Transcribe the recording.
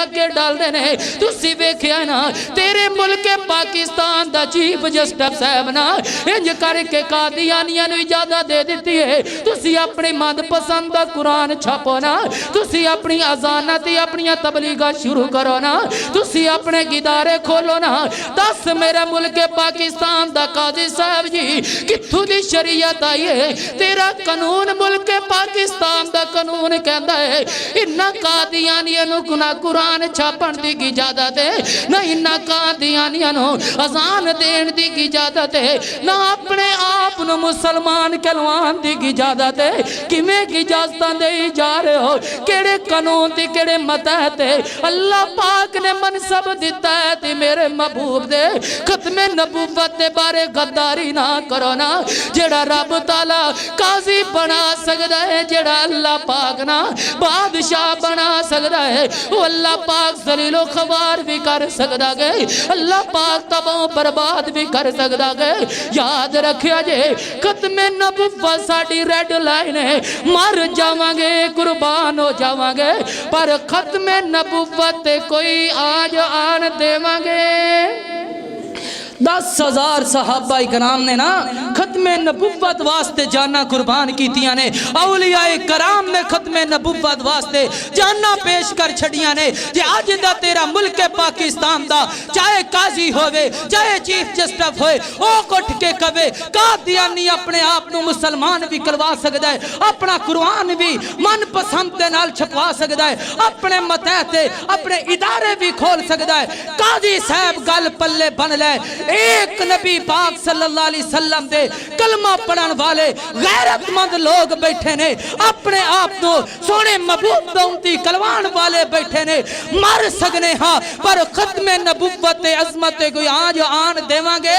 डाके डालते ने। तुसी वेखिया ना तेरे मुल्क पाकिस्तान दा चीफ जस्टिस साहब ना इंज करके कादियानियां नूं इजाजत दे दी है। तुसी अपने मनपसंद दा कुरान छापो ना, तुसी अपनी अजाना ते अपनी तबलीगा शुरू करो ना, तुसी अपने गिदारे खोलो ना। दस मेरा मुल्क पाकिस्तान दा काजी साहब जी कित्थों दी शरीयत आई है? तेरा कानून मुल्क पाकिस्तान दा कानून कहता है इन्ना कादियानियां नूं ना कुरान छापण दी इजाजत है, ना इन्ना कादियानियां नूं अजान देण दी इजाजत है, ना अपने आप नूं मुसलमान कहलवाण दी इजाजत है। किवें की इजाजतां दे जा रहे हो? केड़े कानून दी केड़े मतहत है? अल्लाह पाक ने मनसब दिता है ते मेरे महबूब दे खत्मे नबूवत दे बारे गद्दारी ना करो ना। जेड़ा रब ताला काजी बना सकदा है, जेड़ा अल्लाह पाक ना बादशाह बना सकदा है, वो अल्लाह पाक जलीलो खवार भी कर सकदा है, अल्लाह पाक तबाह बर्बाद भी कर सकदा है। याद रखिया जे खत्मे नबूवत साडी रेड लाइन है, मर जावांगे कुर्बान हो जावांगे, पर खत्मे नबूवत कोई आज आन देवांगे। 10,000 सहाबा इकराम ने ना खत्मे नबुव्वत वास्ते जाना कुर्बान कीतियां ने। औलियाए कराम ने खत्मे नबुव्वत वास्ते जाना पेश कर छड़ियां ने। जे अज दा तेरा मुल्क पाकिस्तान दा चाहे काजी होवे चाहे चीफ जस्टिस होए, ओ उठ के कवे कादियानी अपने आप को मुसलमान भी करवा सकदा है, अपना कुरान भी मन पसंद दे नाल छपवा सकदा है, अपने मतहते अपने इदारे भी खोल सकदा है। काजी साहब गल पल्ले बन ले, एक नबी पाक सल्लल्लाहु अलैहि वसल्लम दे कलमा पढ़न वाले गैरतमंद लोग बैठे ने, अपने आप को सोने महबूब दा उम्मती कलवान वाले बैठे ने। मर सकने हाँ पर खत्मे नबुव्वत अजमत कोई आज आन देवांगे।